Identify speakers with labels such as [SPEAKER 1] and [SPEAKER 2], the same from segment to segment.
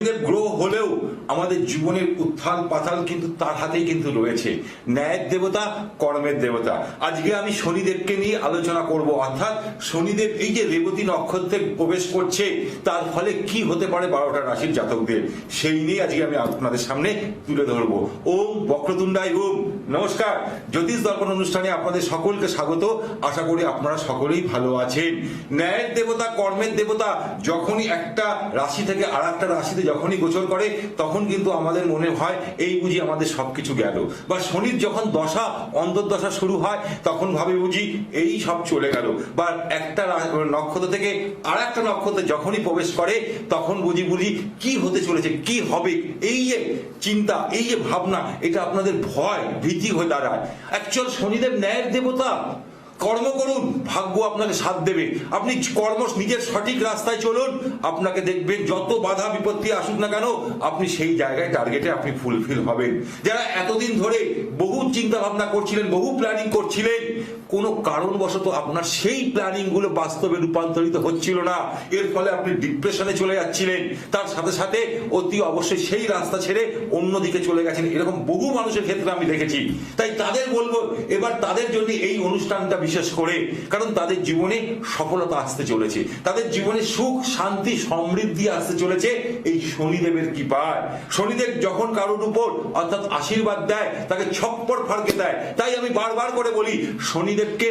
[SPEAKER 1] গ্রহ হলেও আমাদের জীবনের উত্থাল পাতাল কিন্তু তার হাতেই কিন্তু রয়েছে। ন্যায়ের দেবতা, কর্মের দেবতা। আজকে আমি শনিদেবকে নিয়ে আলোচনা করব, অর্থাৎ শনিদেব এই যে রেবতী নক্ষত্রে প্রবেশ করছে তার ফলে কি হতে পারে 12টা রাশির জাতকদের, সেই নিয়ে আজকে আমি আপনাদের সামনে তুলে ধরবো। ওম বক্রতুণ্ডায় ওম। নমস্কার, জ্যোতিষ দর্পণ অনুষ্ঠানে আপনাদের সকলকে স্বাগত। আশা করি আপনারা সকলেই ভালো আছেন। ন্যায়ের দেবতা, কর্মের দেবতা যখনই একটা রাশি থেকে আর একটা রাশিতে যখনই গোচর করে তখন কিন্তু আমাদের মনে হয় এই বুঝি আমাদের সবকিছু গেল, বা শনির যখন দশা অন্তর্দশা শুরু হয় তখন ভাবে বুঝি এই সব চলে গেল, বা একটা নক্ষত্র থেকে আর একটা নক্ষত্রে যখনই প্রবেশ করে তখন বুঝি কি হতে চলেছে, কি হবে, এই যে চিন্তা, এই যে ভাবনা, এটা আপনাদের ভয় ভীতি হয়ে দাঁড়ায়। অ্যাকচুয়াল শনিদেব ন্যায়ের দেবতা। কর্ম করুন, ভাগ্য আপনাকে সাথ দেবে। আপনি নিজের সঠিক রাস্তায় চলুন, আপনাকে দেখবেন যত বাধা বিপত্তি আসুক না কেন আপনি সেই জায়গায় টার্গেটে আপনি ফুলফিল হবেন। যারা এতদিন ধরে বহু চিন্তা ভাবনা করছিলেন, বহু প্ল্যানিং করছিলেন, কোনো কারণবশত আপনার সেই প্ল্যানিং গুলো বাস্তবে রূপান্তরিত হচ্ছিল না, এর ফলে আপনি ডিপ্রেশনে চলে যাচ্ছিলেন, তার সাথে সাথে অতি অবশ্যই সেই রাস্তা ছেড়ে অন্যদিকে চলে গেছেন, এরকম বহু মানুষের ক্ষেত্রে আমি দেখেছি। তাই তাদের বলবো এবার তাদের জন্য এই অনুষ্ঠানটা বিশেষ করে, কারণ তাদের জীবনে সফলতা আসতে চলেছে, তাদের জীবনে সুখ শান্তি সমৃদ্ধি আসতে চলেছে এই শনিদেবের কৃপায়। শনিদেব যখন কারোর উপর অর্থাৎ আশীর্বাদ দেয় তাকে ছপ্পর ফাড়কে দেয়। তাই আমি বারবার করে বলি শনিদেবকে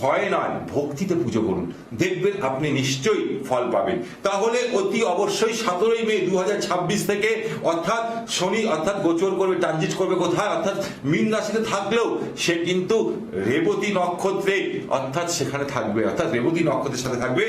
[SPEAKER 1] ভয় নয় ভক্তিতে পুজো করুন, দেখবেন আপনি নিশ্চয়ই ফল পাবেন। তাহলে অতি অবশ্যই 17ই মে 2026 থেকে অর্থাৎ শনি অর্থাৎ গোচর করবে, ট্রানজিট করবে কোথায়, অর্থাৎ মীন রাশিতে থাকলেও সে কিন্তু রেবতী নক্ষত্রে অর্থাৎ সেখানে থাকবে, অর্থাৎ রেবতী নক্ষত্রের সাথে থাকবে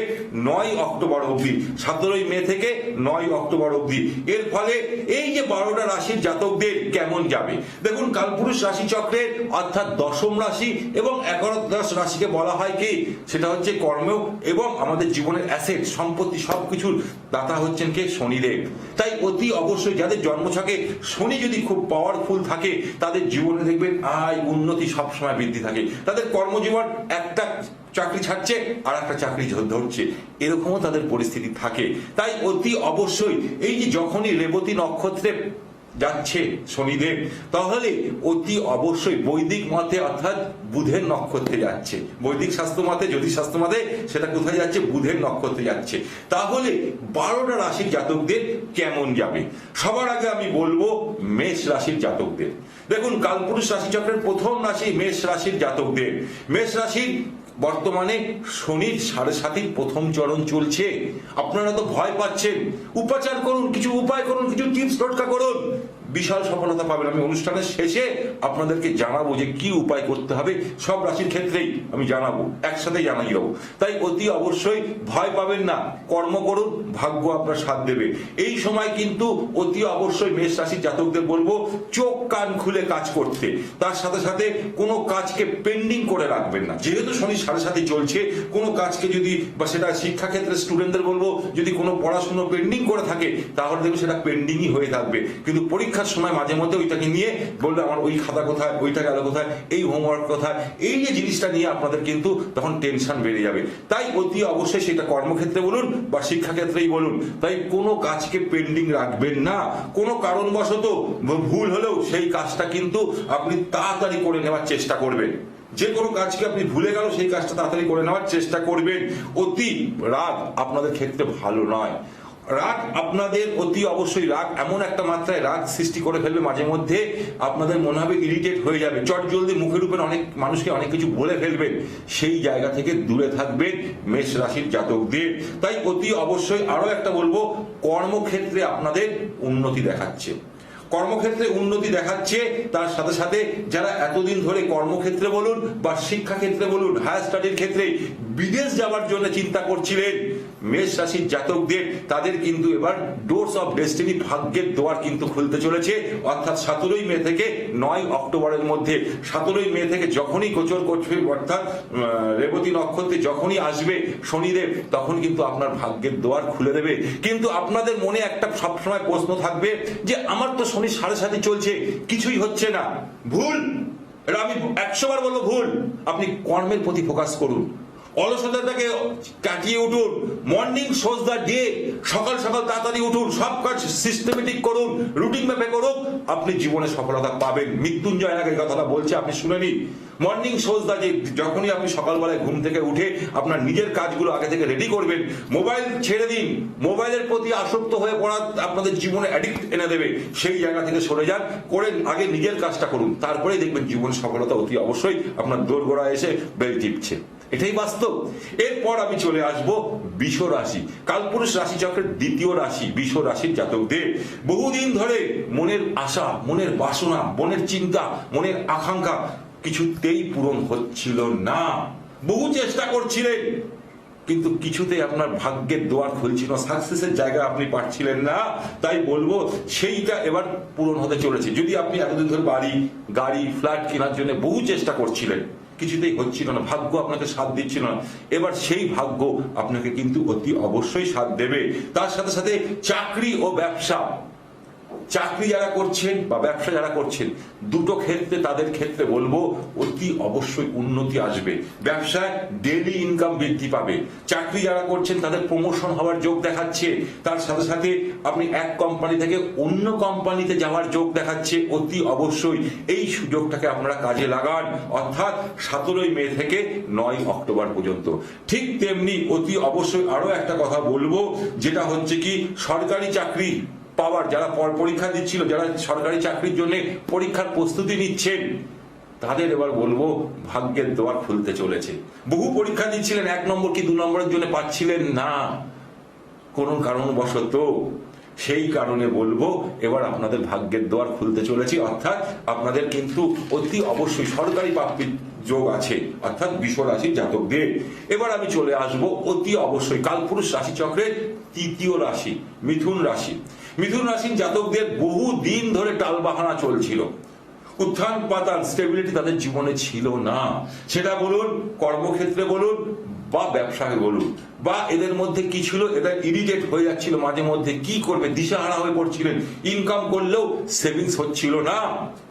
[SPEAKER 1] 9 অক্টোবর অবধি, 17ই মে থেকে 9 অক্টোবর অবধি। এর ফলে এই যে 12টা রাশির জাতকদের কেমন যাবে দেখুন। কালপুরুষ রাশি চক্রের অর্থাৎ দশম রাশি এবং একাদশ রাশিকে বলা হয় কি, সেটা হচ্ছে কর্ম এবং আমাদের জীবনের অ্যাসেট সম্পত্তি সবকিছুর দাতা হচ্ছেন কে, শনিদেব। তাই অতি অবশ্যই যাদের জন্মছকে শনি যদি খুব পাওয়ারফুল থাকে তাদের জীবনে দেখবেন আয় উন্নতি সবসময় বৃদ্ধি থাকে, তাদের কর্মজীবন একটা চাকরি ছাড়ছে আর একটা চাকরি ধরছে, এরকমও তাদের পরিস্থিতি থাকে। তাই অতি অবশ্যই এই যে যখনই রেবতী নক্ষত্রে যাচ্ছে শনিদেব তাহলে অতি অবশ্যই বৈদিক মতে অর্থাৎ বুধের নক্ষত্রে যাচ্ছে, বৈদিক শাস্ত্র মতে জ্যোতিষ শাস্ত্র মতে সেটা কোথায় যাচ্ছে, বুধের নক্ষত্রে যাচ্ছে। তাহলে 12টা রাশির জাতকদের কেমন যাবে, সবার আগে আমি বলবো মেষ রাশির জাতকদের। দেখুন কালপুরুষ রাশিচক্রের প্রথম রাশি মেষ রাশির জাতকদের। মেষ রাশির বর্তমানে শনির 7.5 প্রথম চরণ চলছে। আপনারা তো ভয় পাচ্ছেন, উপাচার করুন, কিছু উপায় করুন, কিছু টিপস টোটকা করুন, বিশাল সফলতা পাবেন। আমি অনুষ্ঠানের শেষে আপনাদেরকে জানাবো যে কি উপায় করতে হবে, সব রাশির ক্ষেত্রেই আমি জানাবো, একসাথে জানাই দেবো। তাই অতি অবশ্যই ভয় পাবেন না, কর্ম করুন, ভাগ্য আপনার সাথ দেবে। এই সময় কিন্তু অতি অবশ্যই মেষ রাশির জাতকদের বলবো চোখ কান খুলে কাজ করতে, তার সাথে সাথে কোনো কাজকে পেন্ডিং করে রাখবেন না। যেহেতু শনি 7.5 চলছে, কোনো কাজকে যদি বা সেটা শিক্ষাক্ষেত্রে স্টুডেন্টদের বলবো যদি কোনো পড়াশুনো পেন্ডিং করে থাকে তাহলে দেখবে সেটা পেন্ডিংই হয়ে থাকবে, কিন্তু পরীক্ষার সময় মাঝে মধ্যে ওইটাকে নিয়ে বলবে আমার ওই খাতা কোথায়, ওইটা গেল কোথায়, এই হোমওয়ার্ক কোথায়, এই যে জিনিসটা নিয়ে আপনাদের কিন্তু তখন টেনশন বেড়ে যাবে। তাই অতি অবশ্যই সেটা কর্মক্ষেত্রে বলুন বা শিক্ষাক্ষেত্রেই বলুন, তাই কোনো কাজকে পেন্ডিং রাখবেন না। কোনো কারণবশত ভুল হলেও সেই কাজটা কিন্তু আপনি তাড়াতাড়ি করে নেওয়ার চেষ্টা করবেন। যে কোনো কাজকে আপনি ভুলে গেল সেই কাজটা তাড়াতাড়ি করে নেওয়ার চেষ্টা করবেন। অতি রাগ আপনাদের ক্ষেত্রে ভালো নয়। রাগ আপনাদের অতি অবশ্যই রাগ এমন একটা মাত্রায় রাগ সৃষ্টি করে ফেলবে, মাঝে মধ্যে আপনাদের মনে হবে ইরিটেট হয়ে যাবে, চট জলদি মুখের উপর অনেক মানুষকে অনেক কিছু বলে ফেলবেন, সেই জায়গা থেকে দূরে থাকবেন মেষ রাশির জাতকদের। তাই অতি অবশ্যই আরো একটা বলবো, কর্মক্ষেত্রে আপনাদের উন্নতি দেখাচ্ছে, কর্মক্ষেত্রে উন্নতি দেখাচ্ছে। তার সাথে সাথে যারা এতদিন ধরে কর্মক্ষেত্রে বলুন বা শিক্ষাক্ষেত্রে বলুন, হায়ার স্টাডির ক্ষেত্রে বিদেশ যাওয়ার জন্য চিন্তা করছিলেন মেষ রাশির জাতকদের, তাদের কিন্তু এবার ডোরস অফ ডেস্টিনি ভাগ্যের দ্বার কিন্তু খুলতে চলেছে। অর্থাৎ 17ই মে থেকে 9 অক্টোবরের মধ্যে, 17ই মে থেকে যখনই গোচর করবে অর্থাৎ রেবতী নক্ষত্রে যখনই আসবে শনিদেব তখন কিন্তু আপনার ভাগ্যের দ্বার খুলে দেবে। কিন্তু আপনাদের মনে একটা সবসময় প্রশ্ন থাকবে যে আমার তো শনি 7.5 চলছে, কিছুই হচ্ছে না, ভুল। এটা আমি 100 বার বলবো ভুল। আপনি কর্মের প্রতি ফোকাস করুন, অলসতাটাকে কাটিয়ে উঠুন, মর্নিং শোজ দ্য ডে, সকাল সকাল তাড়াতাড়ি উঠুন, সব কাজ সিস্টেমেটিক করুন, রুটিন ম্যাপে করুন, আপনি জীবনে সফলতা পাবেন। মৃত্যুঞ্জয় নাকি এই কথাটা বলছে, আপনি শুনে নিন। মর্নিং শোজ দ্য ডে, যখনই আপনি সকালবেলায় ঘুম থেকে উঠে আপনার নিজের কাজগুলো আগে থেকে রেডি করবেন, মোবাইল ছেড়ে দিন, মোবাইলের প্রতি আসক্ত হয়ে পড়া আপনাদের জীবনে অ্যাডিক্ট এনে দেবে, সেই জায়গা থেকে সরে যান, করে আগে নিজের কাজটা করুন, তারপরেই দেখবেন জীবনে সফলতা অতি অবশ্যই আপনার দোরগোড়ায় এসে বেল টিপছে। এটাই বাস্তব। এরপর আমি চলে আসব বৃষ রাশি, কালপুরুষ রাশি চক্রের দ্বিতীয় রাশি বৃষ রাশির জাতকদের। বহুদিন ধরে মনের আশা, মনের বাসনা, মনের চিন্তা, মনের আকাঙ্ক্ষা কিছুতেই পূরণ হচ্ছিল না। বহু চেষ্টা করছিলেন, কিন্তু কিছুতেই আপনার ভাগ্যের দোয়ার খুলছিল, সাকসেসের জায়গা আপনি পাচ্ছিলেন না। তাই বলবো সেইটা এবার পূরণ হতে চলেছে। যদি আপনি এতদিন ধরে বাড়ি, গাড়ি, ফ্ল্যাট কেনার জন্য বহু চেষ্টা করছিলেন, কিছুতেই হচ্ছিল না, ভাগ্য আপনাকে সাথ দিচ্ছিল না, এবার সেই ভাগ্য আপনাকে কিন্তু অতি অবশ্যই সাথ দেবে। তার সাথে সাথে চাকরি ও ব্যবসা, চাকরি যারা করছেন বা ব্যবসা যারা করছেন, দুটো ক্ষেত্রে তাদের ক্ষেত্রে বলবো অতি অবশ্যই উন্নতি আসবে। ব্যবসায় ডেইলি ইনকাম বৃদ্ধি পাবে। চাকরি যারা করছেন তাদের প্রমোশন হওয়ার যোগ দেখাচ্ছে। তার সাথে সাথে আপনি এক কোম্পানি থেকে অন্য কোম্পানিতে যাওয়ার যোগ দেখাচ্ছে। অতি অবশ্যই এই সুযোগটাকে আপনারা কাজে লাগান, অর্থাৎ 17ই মে থেকে 9ই অক্টোবর পর্যন্ত। ঠিক তেমনি অতি অবশ্যই আরো একটা কথা বলবো, যেটা হচ্ছে কি সরকারি চাকরি পাওয়ার, যারা পরীক্ষা দিচ্ছিল, যারা সরকারি চাকরির জন্য পরীক্ষার প্রস্তুতি নিচ্ছেন, তাদের এবার বলবো ভাগ্যের দোয়ার খুলতে চলেছে। বহু পরীক্ষা দিচ্ছিলেন, 1 নম্বর কি 2 নম্বরের জন্য পাচ্ছিলেন না কোন কারণবশত, সেই কারণে বলবো এবার আপনাদের ভাগ্যের দোয়ার খুলতে চলেছে, অর্থাৎ আপনাদের কিন্তু অতি অবশ্যই সরকারি প্রাপ্তির যোগ আছে, অর্থাৎ বৃষ রাশির জাতকদের। এবার আমি চলে আসব অতি অবশ্যই কালপুরুষ রাশি চক্রের তৃতীয় রাশি মিথুন রাশি। মিথুন রাশির জাতকদের বহু দিন ধরে টালবাহানা চলছিল, উত্থান পাতাল স্টেবিলিটি তাদের জীবনে ছিল না। সেটা বলুন কর্মক্ষেত্রে বলুন বা ব্যবসায় বলুন, বা এদের মধ্যে কি ছিল, এরা ইরিটেট হয়ে যাচ্ছিল মাঝে মধ্যে, কি করবে দিশাহারা হয়ে পড়ছিলেন। ইনকাম করলেও সেভিংস হচ্ছিল না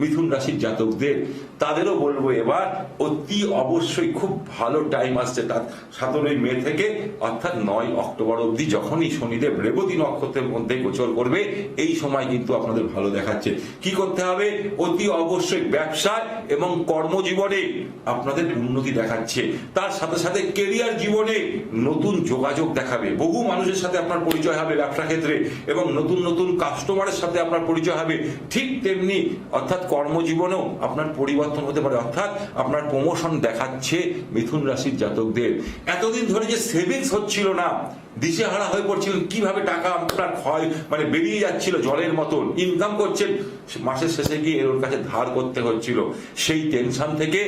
[SPEAKER 1] মিথুন রাশির জাতকদের। তাদেরও বলবো এবার অতি অবশ্যই খুব ভালো টাইম আসছে, তার 17ই মে থেকে অর্থাৎ 9 অক্টোবর অবধি, যখনই শনিদেব রেবতী নক্ষত্রের মধ্যে গোচর করবে, এই সময় কিন্তু আপনাদের ভালো দেখাচ্ছে। কি করতে হবে, অতি অবশ্যই ব্যবসায় এবং কর্মজীবনে আপনাদের উন্নতি দেখাচ্ছে। তার সাথে সাথে কেরিয়ার জীবনে নতুন যোগাযোগ দেখাবে, বহু মানুষের সাথে আপনার পরিচয় হবে ব্যবসা ক্ষেত্রে, এবং নতুন নতুন কাস্টমারের সাথে আপনার পরিচয় হবে। ঠিক তেমনি অর্থাৎ কর্মজীবনেও আপনার পরিবর্তন হতে পারে, অর্থাৎ আপনার প্রমোশন দেখাচ্ছে মিথুন রাশির জাতকদের। এতদিন ধরে যে সেভিংস হচ্ছিল না, দিশেহারা হয়ে পড়ছিলেন, কিভাবে টাকা আপনার ক্ষয় মানে বেরিয়ে যাচ্ছিল জলের মতন, ইনকাম করছেন মাসের শেষে গিয়ে এর কাছে ধার করতে হচ্ছিল, সেই টেনশন থেকে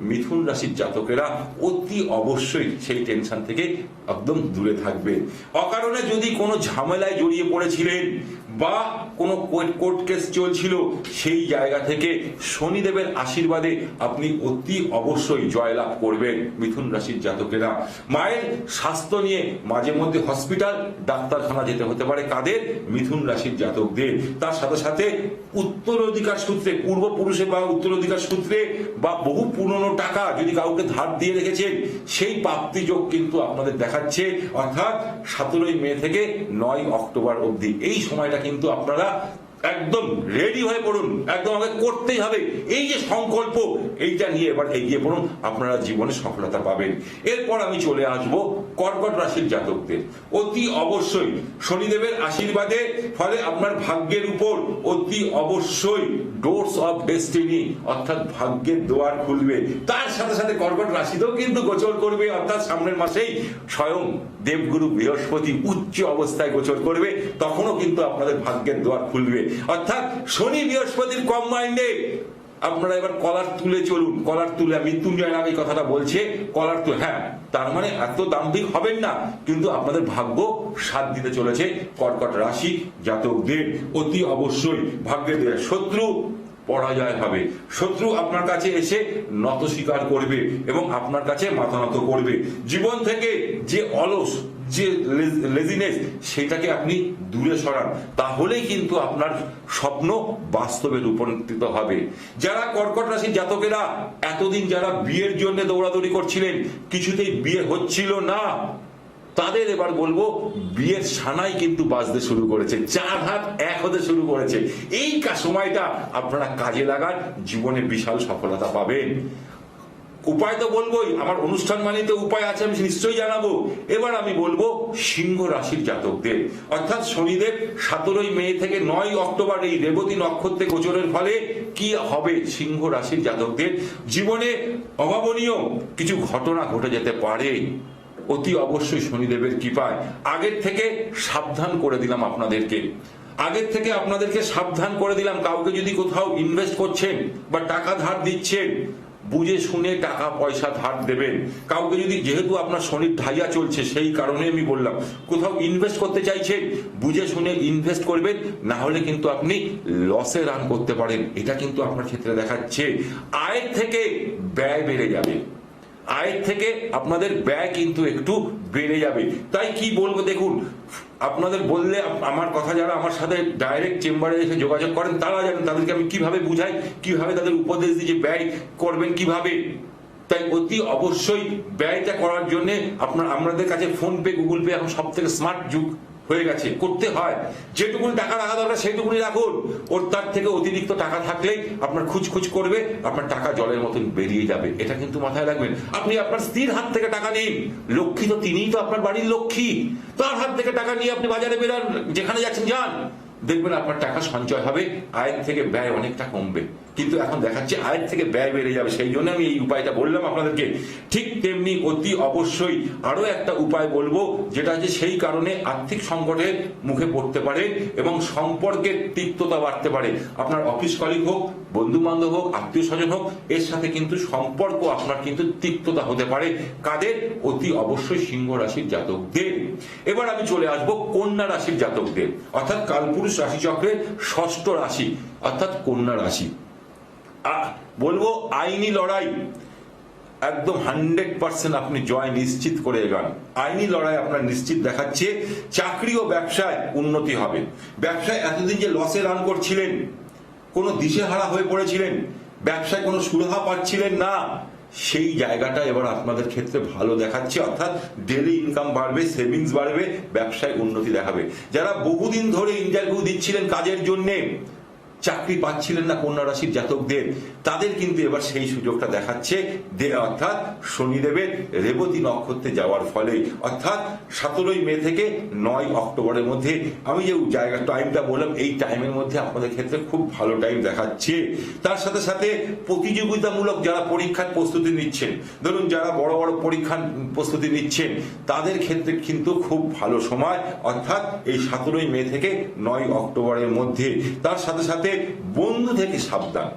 [SPEAKER 1] মিথুন রাশির জাতকেরা অতি অবশ্যই সেই টেনশন থেকে একদম দূরে থাকবে। অকারণে যদি কোনো ঝামেলায় জড়িয়ে পড়েছিলেন বা কোনো কোর্ট কেস চলছিল, সেই জায়গা থেকে শনিদেবের আশীর্বাদে আপনি অতি অবশ্যই জয়লাভ করবেন মিথুন রাশির জাতকেরা। মায়ের স্বাস্থ্য নিয়ে মাঝে মধ্যে হসপিটাল ডাক্তারখানা যেতে হতে পারে কাদের, মিথুন রাশির জাতকদের। তার সাথে সাথে উত্তরাধিকার সূত্রে, পূর্বপুরুষে বা উত্তরাধিকার সূত্রে বা বহু পুরনো টাকা যদি কাউকে ধার দিয়ে রেখেছেন, সেই প্রাপ্তি যোগ কিন্তু আপনাদের দেখাচ্ছে, অর্থাৎ 17ই মে থেকে 9 অক্টোবর অবধি। এই সময়টা কিন্তু আপনারা একদম রেডি হয়ে পড়ুন, একদম আমাকে করতেই হবে, এই যে সংকল্প, এইটা নিয়ে এবার এগিয়ে পড়ুন, আপনারা জীবনে সফলতা পাবেন। এরপর আমি চলে আসব কর্কট রাশির জাতকদের। অতি অবশ্যই শনিদেবের আশীর্বাদে ফলে আপনার ভাগ্যের উপর অতি অবশ্যই ডোরস অফ ডেস্টিনি, অর্থাৎ ভাগ্যের দোয়ার খুলবে। তার সাথে সাথে কর্কট রাশিতেও কিন্তু গোচর করবে, অর্থাৎ সামনের মাসেই স্বয়ং দেবগুরু বৃহস্পতি উচ্চ অবস্থায় গোচর করবে, তখনও কিন্তু আপনাদের ভাগ্যের দোয়ার খুলবে। অর্থাৎ শনি বৃহস্পতির কম্বাইন্ডে আপনারা এবার কলার তুলে চলুন। কলার তুলে, মৃত্যুঞ্জয় নামে এই কথাটা বলছে, কলার তুলে, হ্যাঁ, তার মানে এত দাম্ভিক হবেন না, কিন্তু আপনাদের ভাগ্য সাথ দিতে চলেছে কর্কট রাশি জাতকদের। অতি অবশ্যই ভাগ্যের শত্রু পরাজয় হবে, শত্রু আপনার কাছে এসে নত স্বীকার করবে এবং আপনার কাছে মাথা নত করবে। জীবন থেকে যে অলস, যে লেজিনেস সেটাকে আপনি দূরে সরান, তাহলেই কিন্তু আপনার স্বপ্ন বাস্তবে রূপান্তরিত হবে। যারা কর্কট রাশির জাতকেরা এতদিন যারা বিয়ের জন্য দৌড়াদৌড়ি করছিলেন, কিছুতেই বিয়ে হচ্ছিল না, তাদের এবার বলবো বিয়ের সানাই কিন্তু বাজতে শুরু করেছে, চার হাত এক হতে শুরু করেছে। এই সময়টা আপনারা কাজে লাগান, জীবনে বিশাল সফলতা পাবেন। উপায় তো বলবোই, আমার অনুষ্ঠান মানে তো উপায় আছে, আমি নিশ্চয়ই জানাবো। এবার আমি বলবো সিংহ রাশির জাতকদের, অর্থাৎ শনিদেব 17 মে থেকে 9 অক্টোবর এই রেবতী নক্ষত্রে গোচরের ফলে কি হবে সিংহ রাশির জাতকদের জীবনে অভাবনীয় কিছু ঘটনা ঘটে যেতে পারে। অতি অবশ্যই শনিদেবের কৃপায় আগের থেকে সাবধান করে দিলাম আপনাদেরকে, আগের থেকে আপনাদেরকে সাবধান করে দিলাম। কাউকে যদি কোথাও ইনভেস্ট করছেন বা টাকা ধার দিচ্ছেন, বুঝে শুনে টাকা পয়সা ধার দেবেন। কাউকে যদি, যেহেতু আপনার শনির ঢাইয়া চলছে সেই কারণে আমি বললাম, কোথাও ইনভেস্ট করতে চাইছেন বুঝে শুনে ইনভেস্ট করবেন, না হলে কিন্তু আপনি লসে রান করতে পারেন। এটা কিন্তু আপনার ক্ষেত্রে দেখাচ্ছে। আয়ের থেকে ব্যয় বেড়ে যাবে, আয়ের থেকে আপনাদের ব্যয় কিন্তু একটু বেড়ে যাবে। তাই কি বলবো দেখুন, আপনাদের বললে আমার কথা যারা আমার সাথে ডাইরেক্ট চেম্বারে এসে যোগাযোগ করেন তারা জানেন তাদেরকে আমি কিভাবে বুঝাই, কিভাবে তাদের উপদেশ দিই যে ব্যয় করবেন কিভাবে। তাই অতি অবশ্যই ব্যয়টা করার জন্য আমাদের কাছে ফোন পে, গুগল পে এখন সব থেকে স্মার্ট যুগ হয়ে গেছে, করতে হয়। যেটুকুনি টাকা রাখা দরকার সেইটুকুনি রাখুন, ওর তার থেকে অতিরিক্ত টাকা থাকলেই আপনার খুঁজ করবে, আপনার টাকা জলের মতন বেরিয়ে যাবে। এটা কিন্তু মাথায় রাখবেন। আপনি আপনার স্ত্রীর হাত থেকে টাকা নিন, লক্ষ্মী তো তিনিই তো আপনার বাড়ির লক্ষ্মী, তার হাত থেকে টাকা নিয়ে আপনি বাজারে বেরান, যেখানে যাচ্ছেন যান, দেখবেন আপনার টাকা সঞ্চয় হবে, আয়ের থেকে ব্যয় অনেকটা কমবে। কিন্তু এখন দেখাচ্ছে আয়ের থেকে ব্যয় বেড়ে যাবে, সেই জন্য আমি এই উপায়টা বললাম আপনাদেরকে। ঠিক তেমনি অতি অবশ্যই আরো একটা উপায় বলবো, যেটা হচ্ছে সেই কারণে আর্থিক সংকটের মুখে পড়তে পারে এবং সম্পর্কের তিক্ততা বাড়তে পারে। আপনার অফিস কলিগ হোক, বন্ধু বান্ধব হোক, আত্মীয় স্বজন হোক, এর সাথে কিন্তু সম্পর্ক আপনার কিন্তু তিক্ততা হতে পারে। কাদের? অতি অবশ্যই সিংহ রাশির জাতকদের। এবার আমি চলে আসবো কন্যা রাশির জাতকদের, অর্থাৎ কালপুরুষ রাশিচক্রের ষষ্ঠ রাশি অর্থাৎ কন্যা রাশি। বলবো আইনি লড়াই একদম 100% আপনি জয় নিশ্চিত করে এগান। আইনি লড়াই আপনার নিশ্চিত দেখাচ্ছে। চাকরি ও ব্যবসায় উন্নতি হবে। ব্যবসায় এতদিন যে লসে রান করছিলেন, কোনো দিশেহারা হয়ে পড়েছিলেন, ব্যবসায় কোনো সুরাহা পাচ্ছিলেন না, সেই জায়গাটা এবার আপনাদের ক্ষেত্রে ভালো দেখাচ্ছে। অর্থাৎ ডেলি ইনকাম বাড়বে, সেভিংস বাড়বে, ব্যবসায় উন্নতি দেখাবে। যারা বহুদিন ধরে ইন্টারভিউ দিচ্ছিলেন কাজের জন্যে, চাকরি পাচ্ছিলেন না কন্যা রাশির জাতকদের, তাদের কিন্তু এবার সেই সুযোগটা দেখাচ্ছে। অর্থাৎ শনিদেবের রেবতী নক্ষত্রে যাওয়ার ফলে, অর্থাৎ 17 মে থেকে 9 অক্টোবরের মধ্যে আমি যে টাইমটা বললাম, এই টাইমের মধ্যে আপনাদের ক্ষেত্রে খুব ভালো টাইম দেখাচ্ছে। তার সাথে সাথে প্রতিযোগিতামূলক যারা পরীক্ষার প্রস্তুতি নিচ্ছেন, ধরুন যারা বড় বড় পরীক্ষার প্রস্তুতি নিচ্ছেন, তাদের ক্ষেত্রে কিন্তু খুব ভালো সময়, অর্থাৎ এই 17 মে থেকে 9 অক্টোবরের মধ্যে। তার সাথে সাথে বন্ধু থেকে সাবধান,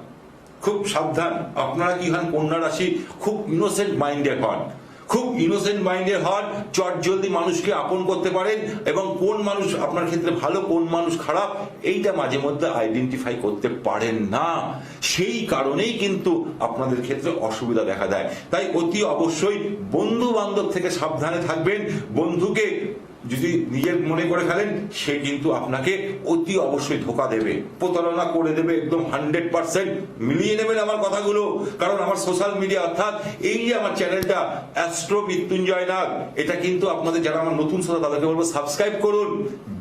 [SPEAKER 1] খুব সাবধান। আপনারা কি হন? কন্যা রাশি খুব ইনোসেন্ট মাইন্ডেড হন, খুব ইনোসেন্ট মাইন্ডের হন, চটজলদি মানুষকে আপন করতে পারেন এবং কোন মানুষ আপনার ক্ষেত্রে ভালো, কোন মানুষ খারাপ, এইটা মাঝে মধ্যে আইডেন্টিফাই করতে পারেন না। সেই কারণেই কিন্তু আপনাদের ক্ষেত্রে অসুবিধা দেখা দেয়। তাই অতি অবশ্যই বন্ধু বান্ধব থেকে সাবধানে থাকবেন। বন্ধুকে যদি নিজের মনে করে ফেলেন, সে কিন্তু আপনাকে অতি অবশ্যই ধোকা দেবে, প্রতারণা করে দেবে, একদম 100%। মিলিয়ে নেবেন আমার কথাগুলো, কারণ আমার সোশ্যাল মিডিয়া অর্থাৎ এই যে আমার চ্যানেলটা অ্যাস্ট্রো মৃত্যুঞ্জয় নাগ, এটা কিন্তু আপনাদের যারা আমার নতুন শ্রোতা তাদেরকে বলবো সাবস্ক্রাইব করুন,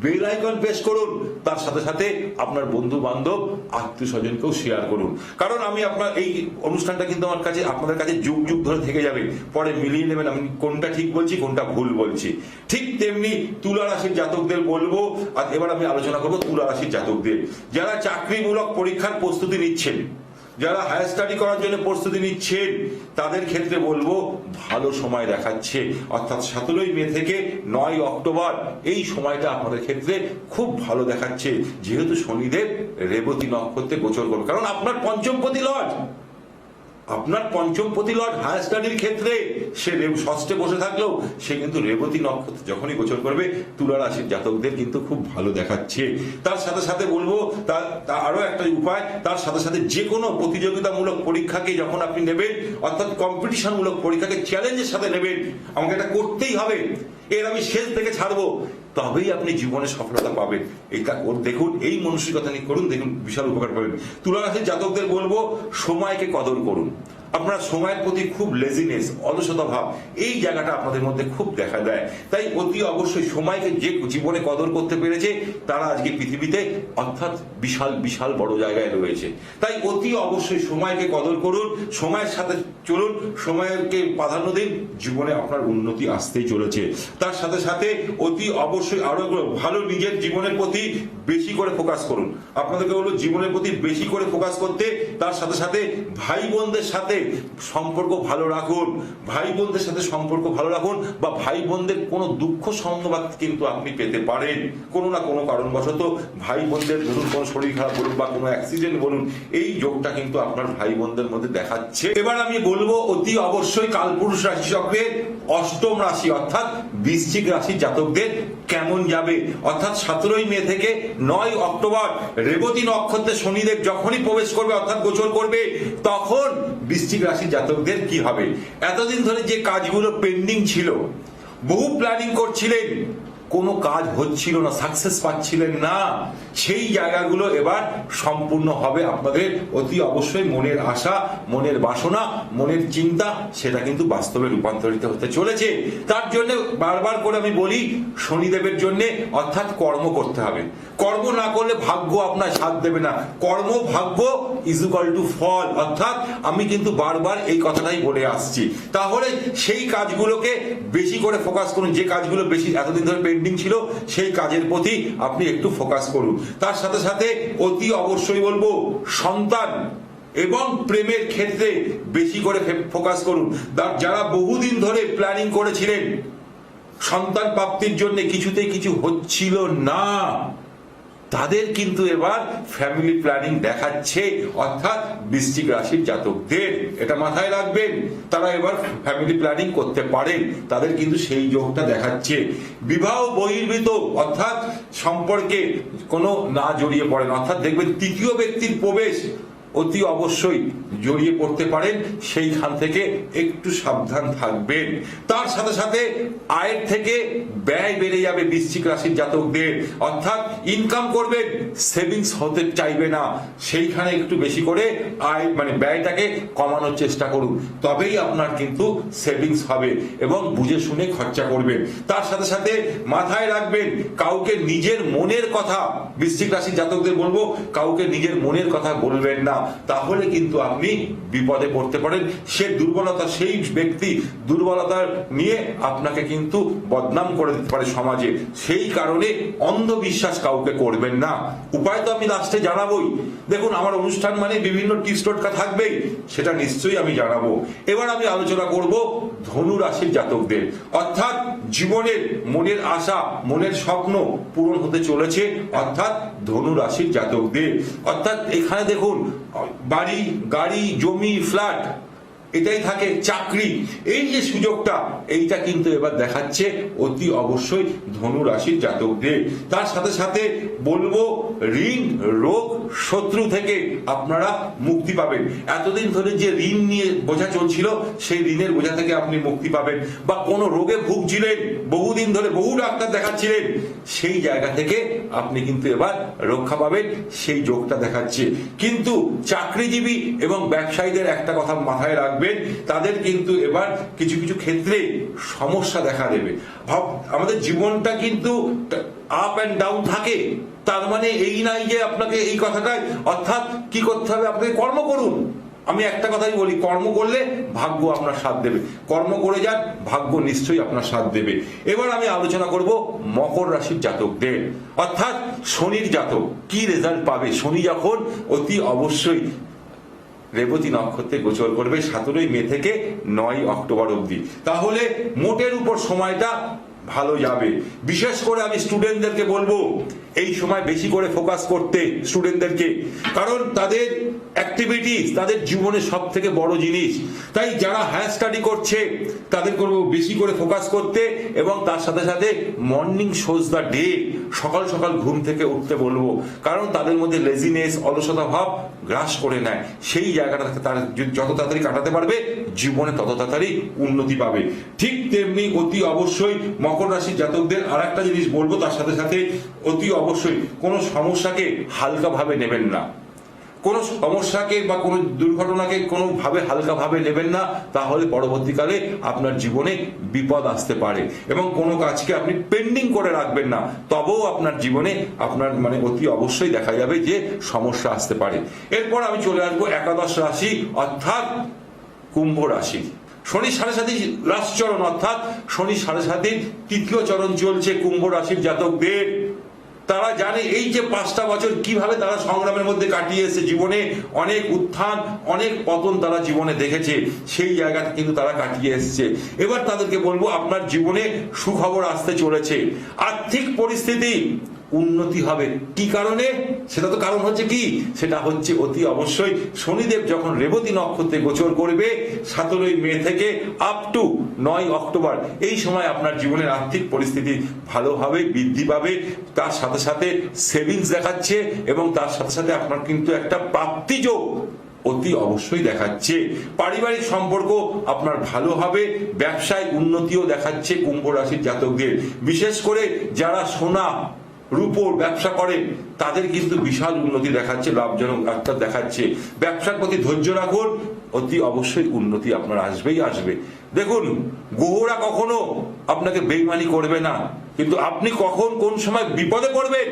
[SPEAKER 1] বেল আইকন প্রেস করুন, তার সাথে সাথে আপনার বন্ধু বান্ধব আত্মীয় স্বজনকেও শেয়ার করুন। কারণ আমি আপনার এই অনুষ্ঠানটা কিন্তু আমার কাছে, আপনাদের কাছে যুগ যুগ ধরে থেকে যাবে, পরে মিলিয়ে নেবেন আমি কোনটা ঠিক বলছি কোনটা ভুল বলছি। ঠিক তেমনি তুলা রাশির জাতকদের বলবো। আর এবার আমি আলোচনা করবো তুলা রাশির জাতকদের, যারা চাকরিমূলক পরীক্ষার প্রস্তুতি নিচ্ছেন, যারা হায়ার স্টাডি করার জন্য প্রস্তুতি নিচ্ছেন, তাদের ক্ষেত্রে বলবো ভালো সময় দেখাচ্ছে। অর্থাৎ 17 মে থেকে 9 অক্টোবর এই সময়টা আপনাদের ক্ষেত্রে খুব ভালো দেখাচ্ছে, যেহেতু শনিদেব রেবতী নক্ষত্রে গোচর করবে। কারণ আপনার পঞ্চমপতি লর্ড আপনার পঞ্চম পতি লর্ড হায়ার স্টাডির ক্ষেত্রে সে ষষ্ঠে বসে থাকলেও সে কিন্তু রেবতী নক্ষত্র যখনই গোচর করবে তুলা রাশির জাতকদের কিন্তু খুব ভালো দেখাচ্ছে। তার সাথে সাথে বলবো তার আরো একটা উপায়, তার সাথে সাথে যে কোনো প্রতিযোগিতামূলক পরীক্ষাকে যখন আপনি নেবেন, অর্থাৎ কম্পিটিশনমূলক পরীক্ষাকে চ্যালেঞ্জের সাথে নেবেন, আমাকে এটা করতেই হবে, এর আমি শেষ থেকে ছাড়বো, তবেই আপনি জীবনে সফলতা পাবেন। এইটা দেখুন, এই মানসিকতা নিয়ে করুন, দেখুন বিশাল উপকার পাবেন। তুলা রাশির জাতকদের বলবো সময়কে কদর করুন। আপনার সময়ের প্রতি খুব লেজিনেস, অলসতা ভাব, এই জায়গাটা আপনাদের মধ্যে খুব দেখা দেয়। তাই অতি অবশ্যই সময়কে যে জীবনে কদর করতে পেরেছে তারা আজকে পৃথিবীতে অর্থাৎ বিশাল বিশাল বড় জায়গায় রয়েছে। তাই অতি অবশ্যই সময়কে কদর করুন, সময়ের সাথে চলুন, সময়কে প্রাধান্য দিন, জীবনে আপনার উন্নতি আসতেই চলেছে। তার সাথে সাথে অতি অবশ্যই আরো ভালো নিজের জীবনের প্রতি বেশি করে ফোকাস করুন। আপনাদেরকে বলবো জীবনের প্রতি বেশি করে ফোকাস করতে। তার সাথে সাথে ভাই বোনদের সাথে সম্পর্ক ভালো রাখুন, ভাই বোনদের সাথে সম্পর্ক ভালো রাখুন, বা ভাই বোনদের কোনো দুঃখ সংবাদ কিন্তু আপনি পেতে পারেন কোনো না কোনো কারণবশত। ভাই বোনদের ধরুন কোনো শরীর খারাপ বলুন বা কোনো অ্যাক্সিডেন্ট বলুন, এই যোগটা কিন্তু আপনার ভাই বোনদের মধ্যে দেখাচ্ছে। এবার আমি বলবো অতি অবশ্যই কালপুরুষ রাশি চক্রের অষ্টম রাশি অর্থাৎ বৃশ্চিক রাশির জাতকদের কেমন যাবে। অর্থাৎ 17ই মে থেকে 9 অক্টোবর রেবতী নক্ষত্রে শনিদেব যখনই প্রবেশ করবে অর্থাৎ গোচর করবে, তখন বৃশ্চিক রাশির জাতকদের কি হবে। এতদিন ধরে যে কাজগুলো পেন্ডিং ছিল, বহু প্ল্যানিং করছিলেন, কোনো কাজ হচ্ছিল না, সাকসেস পাচ্ছিলেন না, সেই জায়গাগুলো এবার সম্পূর্ণ হবে। আপনাদের অতি অবশ্যই মনের আশা, মনের বাসনা, মনের চিন্তা সেটা কিন্তু বাস্তবে রূপান্তরিত হতে চলেছে। তার জন্য বারবার করে আমি বলি শনিদেবের জন্য অর্থাৎ কর্ম করতে হবে। কর্ম না করলে ভাগ্য আপনার সাথ দেবে না। কর্ম ভাগ্য ইজ ইকুয়াল টু ফল, অর্থাৎ আমি কিন্তু বারবার এই কথাটাই বলে আসছি। তাহলে সেই কাজগুলোকে বেশি করে ফোকাস করুন, যে কাজগুলো বেশি এতদিন ধরে পেন্ডিং ছিল সেই কাজের প্রতি আপনি একটু ফোকাস করুন। তার সাথে সাথে অতি অবশ্যই বলবো সন্তান এবং প্রেমের ক্ষেত্রে বেশি করে ফোকাস করুন। যারা বহুদিন ধরে প্ল্যানিং করেছিলেন সন্তান প্রাপ্তির জন্য, কিছুতেই কিছু হচ্ছিল না, তাদের কিন্তু এবার ফ্যামিলি প্ল্যানিং দেখাচ্ছে অর্থাৎ বৃশ্চিক রাশির জাতকদের। এটা মাথায় রাখবেন, তারা এবার ফ্যামিলি প্ল্যানিং করতে পারেন, তাদের কিন্তু সেই যোগটা দেখাচ্ছে। বিবাহ বহির্ভূত অর্থাৎ সম্পর্কে কোনো না জড়িয়ে পড়েন, অর্থাৎ দেখবেন তৃতীয় ব্যক্তির প্রবেশ অতি অবশ্যই জড়িয়ে পড়তে পারেন, সেইখান থেকে একটু সাবধান থাকবেন। তার সাথে সাথে আয়ের থেকে ব্যয় বেড়ে যাবে বৃশ্চিক রাশির জাতকদের, অর্থাৎ ইনকাম করবেন সেভিংস হতে চাইবে না, সেইখানে একটু বেশি করে আয় মানে ব্যয়টাকে কমানোর চেষ্টা করুন, তবেই আপনার কিন্তু সেভিংস হবে এবং বুঝে শুনে খরচা করবেন। তার সাথে সাথে মাথায় রাখবেন কাউকে নিজের মনের কথা, বৃশ্চিক রাশির জাতকদের বলবো কাউকে নিজের মনের কথা বলবেন না, তাহলে কিন্তু আপনি বিপদে পড়তে পারেন। সে দুর্বলতা, সেই ব্যক্তি দুর্বলতার নিয়ে আপনাকে কিন্তু বদনাম করে দিতে পারে সমাজে, সেই কারণে অন্ধবিশ্বাস কাউকে করবেন না। উপায় তো আমি লাস্টে জানাবোই। দেখুন আমার অনুষ্ঠান মানে বিভিন্ন টিপস টোটকা থাকবেই, সেটা নিশ্চয়ই আমি জানাবো। এবার আমি আলোচনা করব ধনু রাশির জাতকদের, অর্থাৎ জীবনের মনের আশা, মনের স্বপ্ন পূরণ হতে চলেছে অর্থাৎ ধনু রাশির জাতকদের। অর্থাৎ এখানে দেখুন বাড়ি, গাড়ি, জমি, ফ্ল্যাট এটাই থাকে, চাকরি, এই যে সুযোগটা এইটা কিন্তু এবার দেখাচ্ছে অতি অবশ্যই ধনু রাশির জাতকদের। তার সাথে সাথে বলবো ঋণ, রোগ, শত্রু থেকে আপনারা মুক্তি পাবেন। এতদিন ধরে যে ঋণ নিয়ে বোঝা চলছিল সেই ঋণের বোঝা থেকে আপনি মুক্তি পাবেন, বা কোনো রোগে ভুগছিলেন বহুদিন ধরে, বহু ডাক্তার দেখাচ্ছিলেন, সেই জায়গা থেকে আপনি কিন্তু এবার রক্ষা পাবেন, সেই যোগটা দেখাচ্ছে। কিন্তু চাকরিজীবী এবং ব্যবসায়ীদের একটা কথা মাথায় রাখবেন, তাদের কিন্তু এবার কিছু কিছু ক্ষেত্রে সমস্যা দেখা দেবে। আমাদের জীবনটা কিন্তু আপ এন্ড ডাউন থাকে, তার মানে এই নাই যে আপনাকে এই কথাটাই, অর্থাৎ কি করতে হবে, আপনাকে কর্ম করুন। আমি একটা কথাই বলি, কর্ম করলে ভাগ্য আপনার সাথ দেবে, কর্ম করে যান, ভাগ্য নিশ্চয়ই আপনার সাথ দেবে। এবার আমি আলোচনা করব মকর রাশির জাতকদের, অর্থাৎ শনির জাতক কি রেজাল্ট পাবে। শনি যখন অতি অবশ্যই রেবতী নক্ষত্রে গোচর করবে 17ই মে থেকে 9 অক্টোবর অবধি, তাহলে মোটের উপর সময়টা ভালো যাবে। বিশেষ করে আমি স্টুডেন্টদেরকে বলবো এই সময় বেশি করে ফোকাস করতে স্টুডেন্টদেরকে, কারণ তাদের অ্যাক্টিভিটিস তাদের জীবনের সব থেকে বড় জিনিস। তাই যারা হায়ার স্টাডি করছে তাদের করবো বেশি করে ফোকাস করতে, এবং তার সাথে সাথে মর্নিং শোজ দ্য ডে, সকাল সকাল ঘুম থেকে উঠতে বলবো, কারণ তাদের মধ্যে লেজিনেস অলসতা ভাব গ্রাস করে নেয়। সেই জায়গাটা তারা যত তাড়াতাড়ি কাটাতে পারবে জীবনে তত তাড়াতাড়ি উন্নতি পাবে। ঠিক তেমনি অতি অবশ্যই মকর রাশির জাতকদের আর একটা জিনিস বলবো, তার সাথে সাথে অতি অবশ্যই কোনো সমস্যাকে হালকাভাবে নেবেন না। কোনো সমস্যাকে বা কোনো দুর্ঘটনাকে কোনোভাবে হালকাভাবে নেবেন না, তাহলে পরবর্তীকালে আপনার জীবনে বিপদ আসতে পারে। এবং কোনো কাজকে আপনি পেন্ডিং করে রাখবেন না, তবেও আপনার জীবনে আপনার অতি অবশ্যই দেখা যাবে যে সমস্যা আসতে পারে। এরপর আমি চলে আসবো একাদশ রাশি অর্থাৎ কুম্ভ রাশি। শনি 7.5 রাশিচরণ অর্থাৎ শনি 7.5 তৃতীয় চরণ চলছে কুম্ভ রাশির জাতকদের। তারা জানে এই যে 5টা বছর কিভাবে তারা সংগ্রামের মধ্যে কাটিয়ে এসেছে, জীবনে অনেক উত্থান অনেক পতন তারা জীবনে দেখেছে, সেই জায়গাটা কিন্তু তারা কাটিয়ে এসেছে। এবার তাদেরকে বলবো আপনার জীবনে সুখবর আসতে চলেছে। আর্থিক পরিস্থিতি উন্নতি হবে। কি কারণে? সেটা তো কারণ হচ্ছে কি, সেটা হচ্ছে অতি অবশ্যই শনিদেব যখন রেবতী নক্ষত্রে গোচর করবে 17 মে থেকে আপ টু 9 অক্টোবর, এই সময় আপনার জীবনের আর্থিক পরিস্থিতি ভালোভাবে বৃদ্ধি পাবে। তার সাথে সাথে সেভিংস দেখাচ্ছে, এবং তার সাথে সাথে আপনার কিন্তু একটা প্রাপ্তিযোগ অতি অবশ্যই দেখাচ্ছে। পারিবারিক সম্পর্ক আপনার ভালো হবে। ব্যবসায় উন্নতিও দেখাচ্ছে কুম্ভ রাশির জাতকদের। বিশেষ করে যারা সোনা রূপোর ব্যবসা করেন তাদের কিন্তু বিশাল উন্নতি দেখাচ্ছে, লাভজনক অর্থাৎ দেখাচ্ছে। ব্যবসার প্রতি ধৈর্য রাখুন, অতি অবশ্যই উন্নতি আপনার আসবেই আসবে। দেখুন, গ্রহরা কখনো আপনাকে বেইমানি করবে না, কিন্তু আপনি কখন কোন সময় বিপদে পড়বেন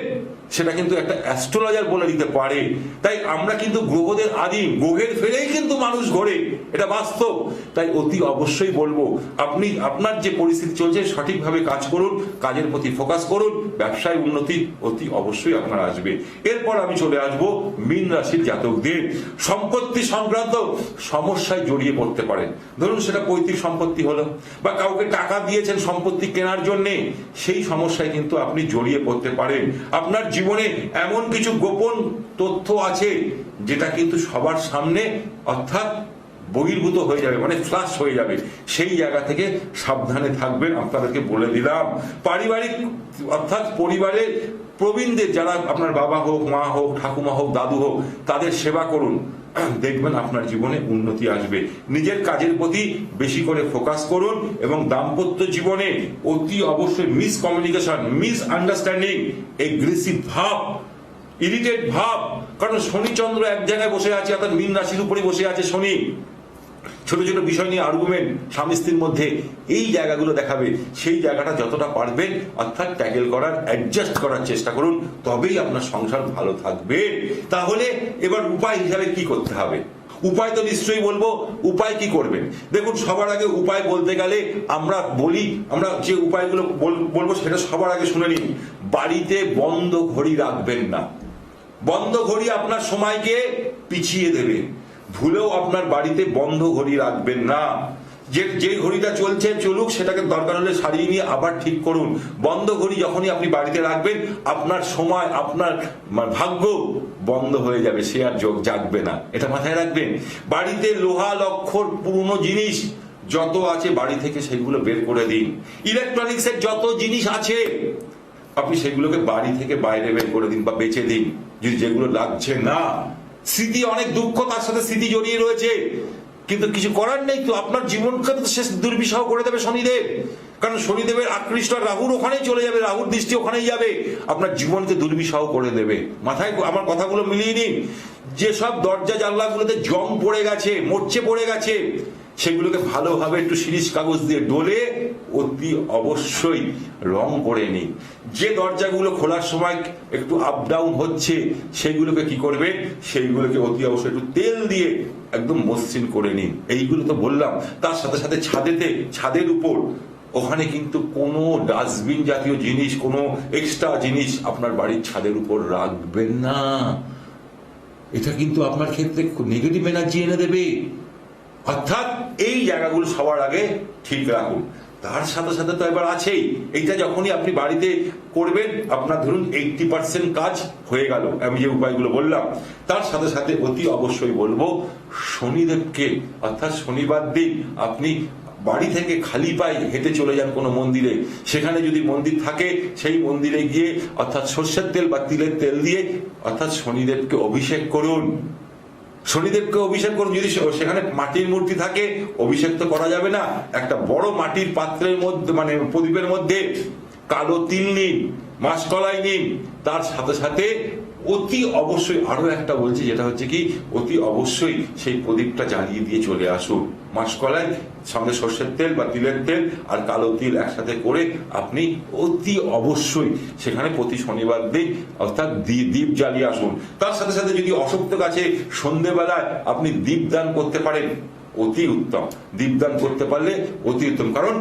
[SPEAKER 1] সেটা কিন্তু একটা অ্যাস্ট্রোলজার বলে দিতে পারে। তাই আমরা কিন্তু গ্রহদের আদিম, গ্রহের ফেরেই কিন্তু মানুষ ঘোরে, এটা বাস্তব। তাই অতি অবশ্যই বলবো আপনি আপনার যে পরিস্থিতি চলছে সঠিকভাবে কাজ করুন, কাজের প্রতি ফোকাস করুন, ব্যবসায় উন্নতি অতি অবশ্যই আপনার আসবে। এরপর আমি চলে আসবো মীন রাশির জাতকদের। সম্পত্তি সংক্রান্ত সমস্যায় জড়িয়ে পড়তে পারেন। ধরুন সেটা পৈতৃক সম্পত্তি হলো, বা কাউকে টাকা দিয়েছেন সম্পত্তি কেনার জন্য, সেই সমস্যায় কিন্তু আপনি জড়িয়ে পড়তে পারেন। আপনার জীবনে এমন কিছু গোপন তথ্য আছে যেটা কিন্তু সবার সামনে অর্থাৎ বহির্ভূত হয়ে যাবে, ফ্লাশ হয়ে যাবে। সেই জায়গা থেকে সাবধানে থাকবেন, আপনাদেরকে বলে দিলাম। পারিবারিক অর্থাৎ পরিবারের প্রবীণদের, যারা আপনার বাবা হোক, মা হোক, ঠাকুমা হোক, দাদু হোক, তাদের সেবা করুন, দেখবেন আপনার জীবনে উন্নতি আসবে। নিজের কাজের প্রতি বেশি করে ফোকাস করুন, এবং দাম্পত্য জীবনে অতি অবশ্যই মিসকমিউনিকেশন, মিসআন্ডারস্ট্যান্ডিং, এগ্রেসিভ ভাব, ইরিটেট ভাব, কারণ শনি চন্দ্র এক জায়গায় বসে আছে, অর্থাৎ মীন রাশির উপরে বসে আছে শনি। ছোট ছোট বিষয় নিয়ে আর্গুমেন্ট স্বামী স্ত্রীর মধ্যে, এই জায়গাগুলো দেখাবে। সেই জায়গাটা যতটা পারবেন অর্থাৎ ট্যাকেল করার, অ্যাডজাস্ট করার চেষ্টা করুন, তবেই আপনার সংসার ভালো থাকবে। তাহলে এবার উপায় হিসাবে কি করতে হবে? উপায় তো নিশ্চয়ই বলবো। উপায় কি করবেন? দেখুন, সবার আগে উপায় বলতে গেলে আমরা যে উপায়গুলো বলবো সেটা সবার আগে শুনে নিন। বাড়িতে বন্ধ ঘড়ি রাখবেন না। বন্ধ ঘড়ি আপনার সময়কে পিছিয়ে দেবে। ভুলেও আপনার বাড়িতে বন্ধ ঘড়ি রাখবেন না। যে ঘড়িটা চলছে চলুক, সেটাকে দরকার হলে সারিয়ে নিয়ে আবার ঠিক করুন। বন্ধ ঘড়ি যখনই আপনি বাড়িতে রাখবেন, আপনার সময়, আপনার ভাগ্য বন্ধ হয়ে যাবে, সে আর জাগবে না। এটা মাথায় রাখবেন। বাড়িতে লোহা লক্ষ্যর পুরনো জিনিস যত আছে বাড়ি থেকে সেগুলো বের করে দিন। ইলেকট্রনিক্সের যত জিনিস আছে আপনি সেগুলোকে বাড়ি থেকে বাইরে বের করে দিন বা বেচে দিন, যেগুলো লাগছে না। স্মৃতি, অনেক দুঃখ তার সাথে স্মৃতি জড়িয়ে রয়েছে, কিন্তু কিছু করার নেই। তো আপনার জীবনকে তো শেষ দুর্বিষহ করে দেবে শনিদেব, কারণ শনিদেবের আকৃষ্ট রাহুর ওখানেই চলে যাবে, রাহুর দৃষ্টি ওখানেই যাবে, আপনার জীবনকে দুর্বিষহ করে দেবে। মাথায় আমার কথাগুলো মিলিয়ে নিন। যেসব দরজা জানলাগুলোতে জং পড়ে গেছে, মরচে পড়ে গেছে, সেগুলোকে ভালোভাবে একটু শিরিষ কাগজ দিয়ে ডলে অতি অবশ্যই রং করে নিন। যে দরজাগুলো খোলার সময় একটু আপ ডাউন হচ্ছে সেগুলোকে কি করবেন, সেইগুলোকে অতি অবশ্যই একটু তেল দিয়ে একদম মসৃণ করে নিন। এইগুলো তো বললাম। তার সাথে সাথে ছাদের উপর ওখানে কিন্তু কোনো ডাস্টবিন জাতীয় জিনিস, কোনো এক্সট্রা জিনিস আপনার বাড়ির ছাদের উপর রাখবেন না। এটা কিন্তু আপনার ক্ষেত্রে নেগেটিভ এনার্জি এনে দেবে। অর্থাৎ এই জায়গাগুলো সবার আগে ঠিক রাখুন। তার সাথে সাথে তো এবার আছেই, এইটা যখনই আপনি বাড়িতে করবেন আপনার ধরুন 80% কাজ হয়ে গেল আমি যে উপায়গুলো বললাম। তার সাথে সাথে অতি অবশ্যই বলবো শনিদেবকে, অর্থাৎ শনিবার দিন আপনি বাড়ি থেকে খালি পায়ে হেঁটে চলে যান কোনো মন্দিরে, সেখানে যদি মন্দির থাকে সেই মন্দিরে গিয়ে অর্থাৎ সর্ষের তেল বা তিলের তেল দিয়ে অর্থাৎ শনিদেবকে অভিষেক করুন। শনিদেবকে অভিষেক করুন। যদি সেখানে মাটির মূর্তি থাকে অভিষেক তো করা যাবে না, একটা বড় মাটির পাত্রের মধ্যে মানে প্রদীপের মধ্যে কালো তিল নিন, মাসকলাই নিন, তার সাথে সাথে অতি অবশ্যই আরো একটা বলছি, যেটা হচ্ছে কি অতি অবশ্যই সেই প্রদীপটা জ্বালিয়ে দিয়ে চলে আসুন। মাসকলাই সঙ্গে সর্ষের তেল বা তিলের তেল আর কালো তিল একসাথে করে আপনি অতি অবশ্যই সেখানে প্রতি শনিবার দিন অর্থাৎ দীপ জ্বালিয়ে আসুন। তার সাথে সাথে যদি অশক্ত গাছে সন্ধ্যেবেলায় আপনি দীপদান করতে পারেন অতি উত্তম, দীপদান করতে পারলে অতি উত্তম, কারণ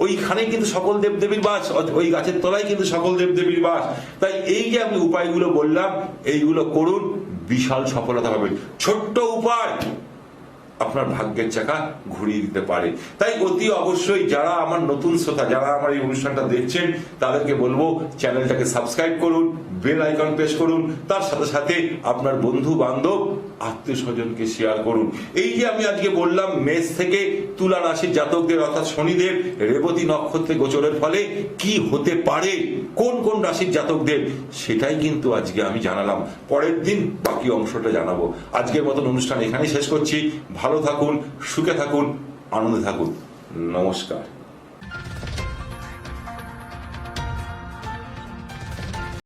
[SPEAKER 1] ওইখানে কিন্তু সকল দেবদেবীর বাস, ওই গাছের তলায় কিন্তু সকল দেবদেবীর বাস। তাই এই যে আমি উপায়গুলো বললাম এইগুলো করুন, বিশাল সফলতা পাবেন। ছোট্ট উপায় আপনার ভাগ্যের চাকা ঘুরিয়ে দিতে পারে। তাই অতি অবশ্যই যারা আমার নতুন শ্রোতা, যারা আমার এই অনুষ্ঠানটা দেখছেন তাদেরকে বলবো চ্যানেলটাকে সাবস্ক্রাইব করুন, বেল আইকন প্রেস করুন, তার সাথে সাথে আপনার বন্ধু বান্ধব আত্মীয় স্বজনকে শেয়ার করুন। এই যে আমি আজকে বললাম মেষ থেকে তুলা রাশির জাতকদের অর্থাৎ শনিদেব রেবতী নক্ষত্রে গোচরের ফলে কি হতে পারে, কোন কোন রাশির জাতকদের, সেটাই কিন্তু আজকে আমি জানালাম। পরের দিন বাকি অংশটা জানাবো। আজকের মতন অনুষ্ঠান এখানেই শেষ করছি। ভালো থাকুন, সুখে থাকুন, আনন্দে থাকুন। নমস্কার।